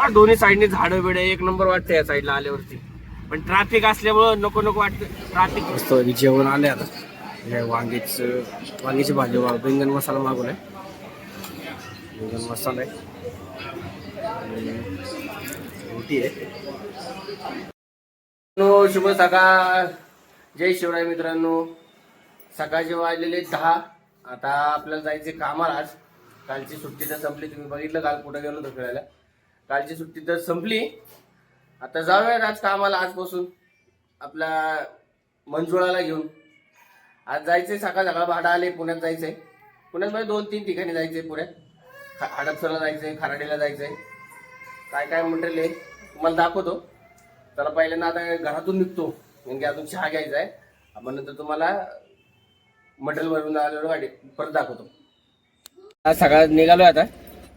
दोन्ही साईडने झाडं बिडं एक नंबर वाटतं या साईडला आल्यावरती. पण ट्रॅफिक असल्यामुळं नको नको वाटतं. ट्रॅफिक मस्त जेवण आले आता. वांगीची भाजी बैंगन मसाला मागवलाय. बैंगन मसाला आहे, रोटी आहे. शुभ सकाळ, जय शिवराय मित्रांनो. सकाळचे वाजलेले 10. आता आपल्याला जायचे कामाला. आज कालची सुट्टी तर संपली. तुम्ही बघितलं काल कुठं गेलो होतो फिरायला. कालची सुट्टी तर संपली. आता जाऊयात आज कामाला. आजपासून आपल्या मंजुळाला घेऊन आज जायचंय. सकाळ भाडं आले. पुण्यात जायचंय. पुण्यात मध्ये 2-3 ठिकाणी जायचंय. पुण्यात हडपसरला जायचंय, खराडीला जायचंय. काय काय मटेरियल आहे तुम्हाला दाखवतो. त्याला पहिल्यांदा आता घरातून निघतो, म्हणजे अजून चहा घ्यायचा आहे. आपण नंतर तुम्हाला मटेरियल भरून आल्यावर गाडी परत दाखवतो. आज सकाळी निघालोय. आता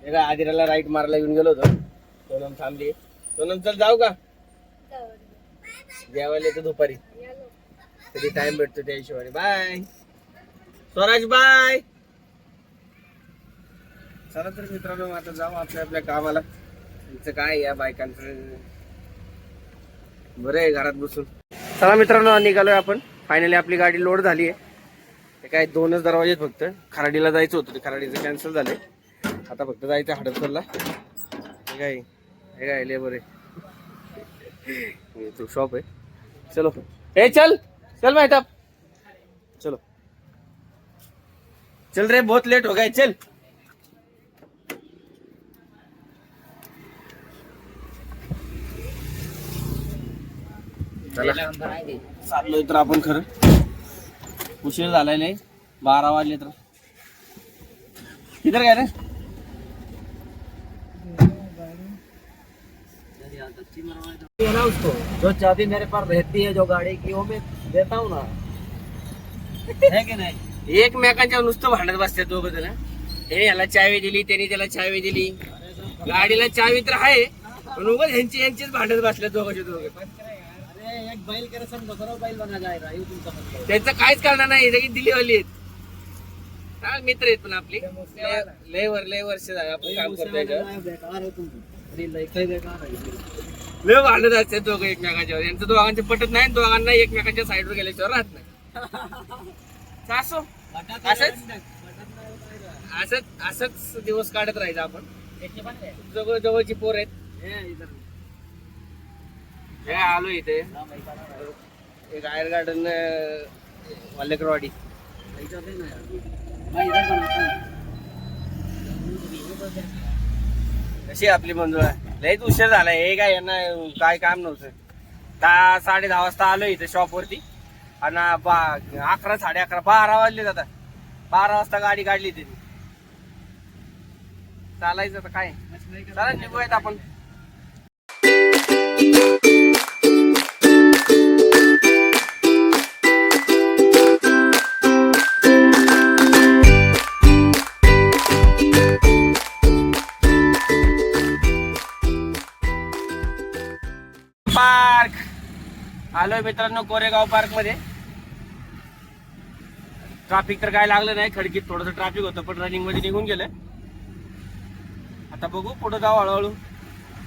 एका आदिराला राईट मारायला येऊन गेलो होतो. सोनम थांबली. सोनम चल जाऊ का जेवायला येतो दुपारी. कधी टाइम भेटतो त्या हिशोबाने. Bye Swaraj, bye. चला तर मित्रांनो, आता जाऊ आपल्या आपल्या कामाला. तुमचं काय या बायकांचं बरं आहे घरात बसून. चला मित्रांनो, निघालोय आपण. फायनली आपली गाडी लोड झाली आहे. ते काय 2च दरवाजे फक्त. खराडीला जायचं होतं, ते खराडीचं कॅन्सल झाले. आता फक्त जायचं हडपसरला. हे काय लेबर आहे, तो शॉप आहे. चलो ए चल चल माहिती चलो चल रे, बहुत लेट हो गए. चल चाललोय तर आपण. खरं उशीर झालाय लय. 12 वाजले तर. किधर गए रे? ना उसको जो चाबी मेरे पास रहती है जो गाड़ी की, वो मैं देता हूँ ना, है की नाही. एकमेकांच्या नुसतं भांडत बसतात दोघं जण. हे याला चावी दिली, त्याने त्याला चावी दिली. गाडीला चावी तर आहे, पण उगाच यांचीच भांडत बसल्यात दोघांचे दोघं. अरे एक बैल के संग दूसरा बैल बना जाएगा, ये तुमचा मतलब. त्यांचं काहीच करणार नाही. सगळी दिलीवाली आहेत. हा, मित्र आहेत पण आपली. लय वर्ष झाले आपण काम करतोय. बेकार है तुम, लय बेकार आहे. लय भांडत असतात दोघं एकमेकांच्यावर. यांचं दोघांचे पटत नाही. दोघांना एकमेकांच्या साईडवर गेल्याशिवाय राहत नाही. सासू असंच दिवस काढत राहायचं आपण. जवळची पोर आहेत. हे आलो इथे एक आयर गार्डन वालेकरवाडी. कशी आपली मंजुळा. लयच उशीर झालाय. हे काय यांना काय काम नव्हतं. 10-10:30 वाजता आलो इथे शॉप वरती. आणि 11, 11:30, 12 वाजले. आता 12 वाजता गाडी काढली तिथे. चालायचं तर काय. चला निघूयात आपण. पार्क आलोय मित्रांनो, कोरेगाव पार्क मध्ये. ट्रॅफिक तर काय लागलं नाही. खडकीत थोडंसं ट्रॅफिक होतं, पण रनिंग मध्ये निघून गेलं. आता बघू पुढे जाऊ हळूहळू.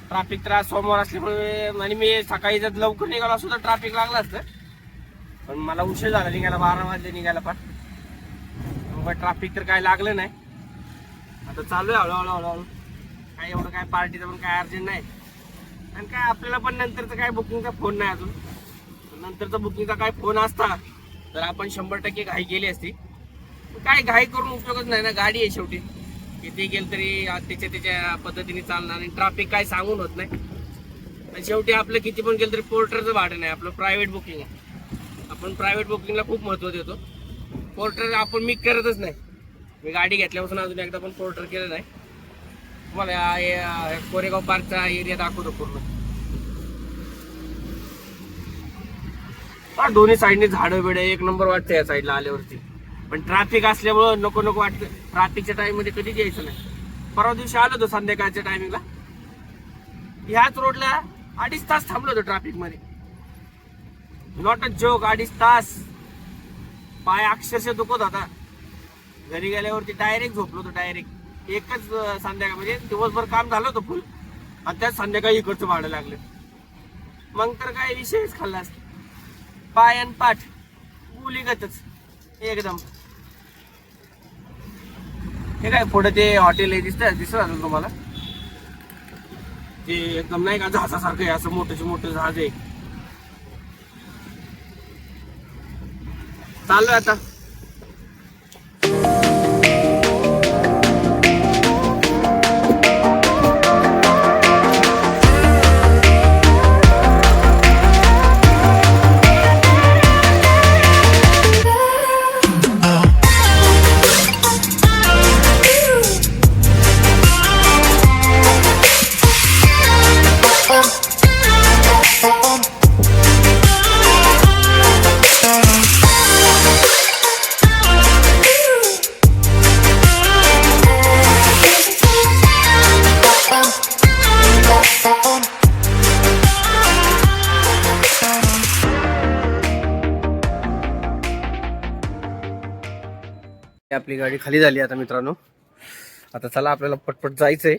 ट्रॅफिक तर आज सोमवार असल्यामुळे, आणि मी सकाळी जर लवकर निघालो असतो तर ट्रॅफिक लागलं असतं. पण मला उशीर झाला निघायला. 12 वाजले निघायला. पण ट्रॅफिक तर काय लागलं नाही. आता चालू आहे हळूहळू. काय एवढं काय पार्टीचं पण काय अर्जंट नाही. आणि काय आपल्याला पण नंतरचा काय बुकिंगचा फोन नाही अजून. नंतरचा बुकिंगचा काय फोन असता तर आपण 100% घाई केली असती. काय घाई करून उपयोगच नाही ना. गाडी आहे शेवटी. किती गेलं तरी त्याच्या पद्धतीने चालणार. आणि ट्रॅफिक काय सांगून होत नाही. आणि शेवटी आपलं किती पण गेलं तरी पोर्टरचं भाडं नाही. आपलं प्रायव्हेट बुकिंग आहे. आपण प्रायव्हेट बुकिंगला खूप महत्त्व देतो. पोर्टर आपण मी करतच नाही. मी गाडी घेतल्यापासून अजून एकदा पण पोर्टर केलं नाही. तुम्हाला कोरेगाव पार्कचा एरिया दाखवतो पूर्ण. दोन्ही साईडने झाडं बिडं एक नंबर वाटतं या साईडला आल्यावरती. पण ट्रॅफिक असल्यामुळं नको नको वाटतं. ट्रॅफिकच्या टाइम मध्ये कधीच यायचं नाही. परवा दिवशी आलो होतो संध्याकाळच्या टायमिंगला. ह्याच रोडला 2.5 तास थांबलो होतो ट्रॅफिक मध्ये. Not a joke. 2.5 तास. पाय अक्षरशः दुखत होता. घरी गेल्यावरती डायरेक्ट झोपलो होतो. डायरेक्ट एकच संध्याकाळ, म्हणजे दिवसभर काम झालं होतं फुल. आणि त्यात संध्याकाळी इकडचं भाडं लागलं. मग तर काय विषयच खाल्ला असता. पाय आणि पाठ गुलीगतच एकदम. हे काय पुढे ते हॉटेल आहे दिसत असेल तुम्हाला. ते एकदम नाही का जहाजासारखं आहे, असं मोठं मोठं जहाज आहे. चाललोय आता. आपली गाडी खाली झाली आता मित्रांनो. आता चला आपल्याला पटपट जायचंय.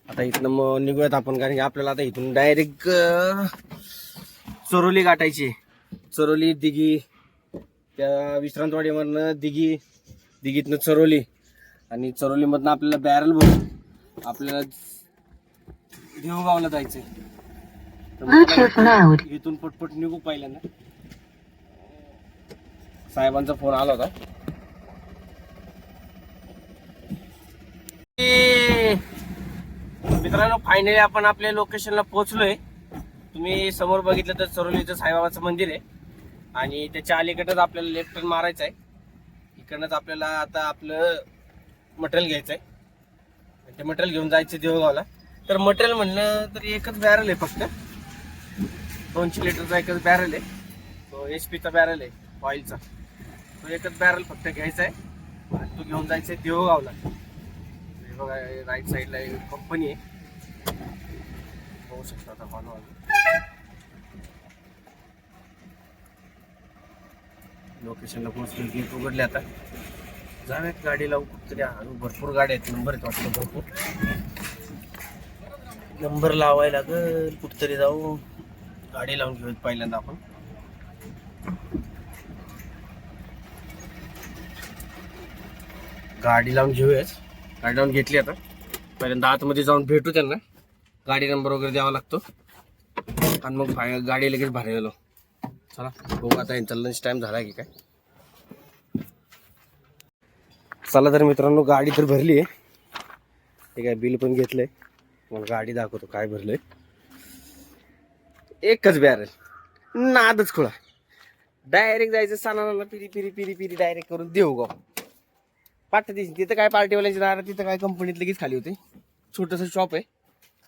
आता इथनं मग निघूयात आपण, कारण की आपल्याला आता इथून डायरेक्ट चरोली गाठायची. चरोली दिघी, त्या विश्रांतवाडीमधनं दिघीतनं चरोली, आणि चरोलीमधनं आपल्याला बॅरल भरून आपल्याला देवगावला जायचंय. इथून पटपट निघू. पहिल्यांदा साहेबांचा फोन आला होता. मित्रांनो फायनली आपण आपल्या लोकेशनला पोहोचलोय. तुम्ही समोर बघितलं तर चरोलीचं साईबाबाचं मंदिर आहे, आणि त्याच्या अलीकडच आपल्याला लेफ्ट टर्न मारायचा आहे. इकडनंच आपल्याला आता आपलं मटेरियल घ्यायचं आहे. ते मटेरियल घेऊन जायचं देवगावला. तर मटेरियल म्हणलं तर एकच बॅरल आहे, फक्त 200 लिटरचा एकच बॅरल आहे. तो HP चा बॅरल आहे ऑइलचा. तो एकच बॅरल फक्त घ्यायचा आहे, आणि तो घेऊन जायचा आहे देवगावला. बघा राईट साईडला एक कंपनी आहे, बघू शकता. आता मानव लोकेशनला पोहोचलो. गेट उघडले. आता जाऊयात गाडी लावू कुठतरी. भरपूर गाड्या आहेत, नंबर आहेत वाटतं भरपूर. नंबर लावायला लागेल. कुठतरी जाऊ गाडी लावून घेऊयात पहिल्यांदा आपण. गाडी लावून घेऊयाच. गाडी लावून घेतली. आता पहिल्यांदा आतमध्ये जाऊन भेटू त्यांना. गाडी नंबर वगैरे द्यावा लागतो, आणि मग गाडी लगेच बाहेर गेलो. चला बघू आता. यांचा लंच टाइम झाला की काय. चला तर मित्रांनो, गाडी तर भरली आहे. ठीक आहे, बिल पण घेतलंय. मला गाडी दाखवतो काय भरलंय. एकच बॅरल, नादच खुळा. डायरेक्ट जायचं सानाला पिरी पिरी पिरी पिरी डायरेक्ट करून देवगाव. पाठवते तिथं काय पार्टीवाल्याची दारात, तिथं काय कंपनीत लगेच खाली होते. छोटंसं शॉप आहे,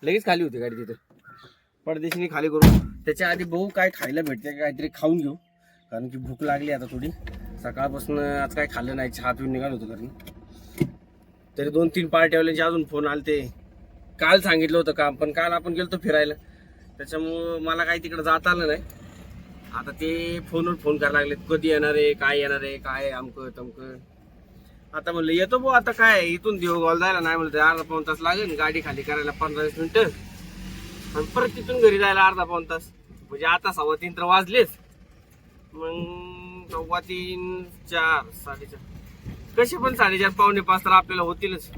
लगेच खाली होती गाडी. तिथं परदेशीने खाली करून त्याच्या आधी बघू काय खायला भेटते, काहीतरी खाऊन घेऊ, कारण की भूक लागली आता थोडी. सकाळपासून आज काय खाल्लं नाही, चहा पिऊन निघालो होतो. कारण तरी 2-3 पार्टीवाल्यांचे अजून फोन आले. ते काल सांगितलं होतं काम, पण काल आपण गेलो फिरायला, त्याच्यामुळं मला काही तिकडे जाता आलं नाही. आता ते फोनवर फोन करायला लागलेत, कधी येणार आहे, काय येणार आहे, काय अमकं तमकं. आता म्हणलं येतो भाऊ. आता काय इथून देवगावला जायला नाही म्हणलं अर्धा-पाऊण तास लागेल. गाडी खाली करायला 15-20 मिनिटं, आणि परत तिथून घरी जायला अर्धा-पाऊण तास. म्हणजे आता 3:15 तर वाजलेच. मग 3:15, 4, 4:30, कसे पण 4:30, 4:45 तर आपल्याला होतीलच.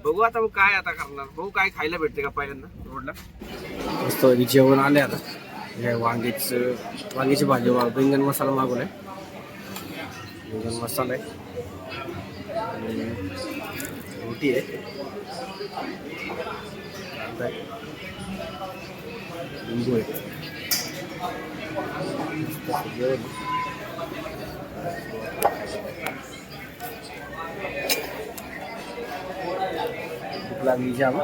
बघू आता मग काय आता करणार. बघू काय खायला भेटते का पहिल्यांदा रोडला. मस्त जेवण आले. आता वांग्याची भाजी, बैंगन मसाला मागवलाय. बैंगन मसाला आहे, रोटी आहे, लिंबू आहे. भूक लागली जाम.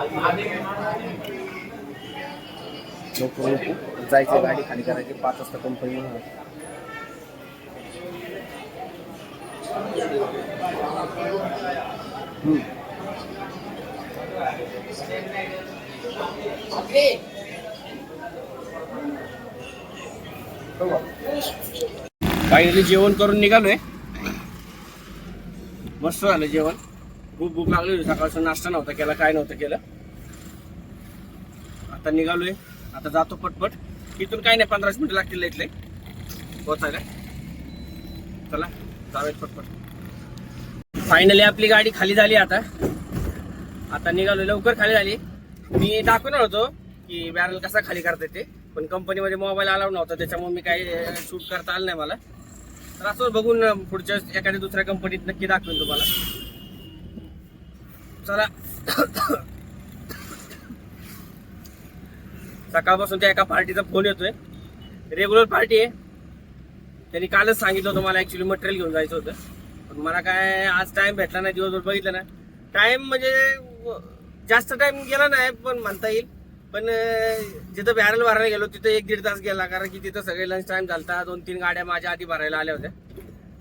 जायचं, गाडी खाली करायची. 5 वाजता कंपनी. फायनली जेवण करून निघालोय. मस्त झालं जेवण. खूप भूक लागली होती. सकाळचा नाश्ता नव्हता केला, काय नव्हतं केलं. आता निघालोय, आता जातो पटपट. इथून काही नाही, 15 मिनिटं लागतील इथले पोहोचायला. चला जाऊयात पटपट. फायनली आपली गाडी खाली झाली. आता निघालो, लवकर खाली झाली. मी दाखवणार होतो की बॅरल कसा खाली करता येते, पण कंपनीमध्ये मोबाईल अलाउड नव्हता, त्याच्यामुळे मी काही शूट करता आलं नाही मला. तर असं बघून पुढच्या एखाद्या दुसऱ्या कंपनीत नक्की दाखवेन तुम्हाला. चला. सकाळपासून त्या एका पार्टीचा फोन येतोय, रेग्युलर पार्टी आहे. त्यांनी कालच सांगितलं होतं मला ऍक्च्युली मटेरियल घेऊन जायचं होतं, पण मला काय आज टाइम भेटला नाही. दिवसभर बघितलं ना, टाइम म्हणजे जास्त टाइम गेला नाही पण म्हणता येईल. पण जिथं बॅरल भरायला गेलो तिथं 1-1.5 तास गेला, कारण की तिथं सगळे लंच टाइम झालता. 2-3 गाड्या माझ्या आधी भरायला आल्या होत्या,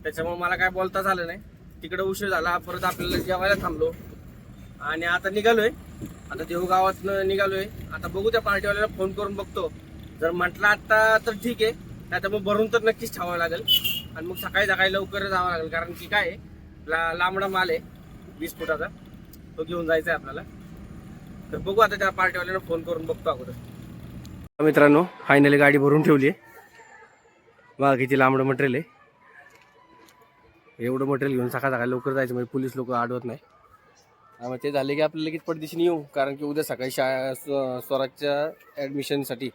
त्याच्यामुळे मला काय बोलता झालं नाही. तिकडे उशीर झाला, परत आपल्याला जेवायला थांबलो आणि आता निघालोय. आता देहू गावात निघालोय. आता बघू त्या पार्टीवाल्याला फोन करून बघतो. जर म्हटलं आता तर ठीक आहे, नाही तर मग भरून तर नक्कीच ठेवावं लागेल. आणि मग सकाळी लवकर जावं लागेल, कारण की काय आहे, लांबडा माल आहे 20 फुटाचा, तो घेऊन जायचा आहे आपल्याला. तर बघू आता त्या पार्टीवाल्याला फोन करून बघतो अगोदर. मित्रांनो, फायनली गाडी भरून ठेवली आहे. बघा किती लांबडं मटेरियल आहे. एवढं मटेरियल घेऊन सकाळी लवकर जायचं म्हणजे पोलीस लोक अडवत नाही. त्यामुळे ते झाले की आपल्याला लगेच पटदिशीने येऊ, कारण की उद्या सकाळी स्वराजच्या ॲडमिशनसाठी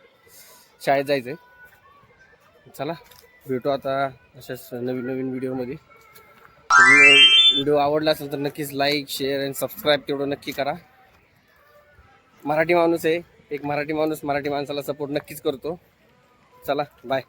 शाळेत जायचं आहे. चला भेटू आता अशाच नवीन व्हिडिओमध्ये. व्हिडिओ आवडला असेल तर नक्कीच लाईक, शेअर आणि सबस्क्राईब तेवढं नक्की करा. मराठी माणूस आहे, एक मराठी माणूस मराठी माणसाला सपोर्ट नक्कीच करतो. चला बाय.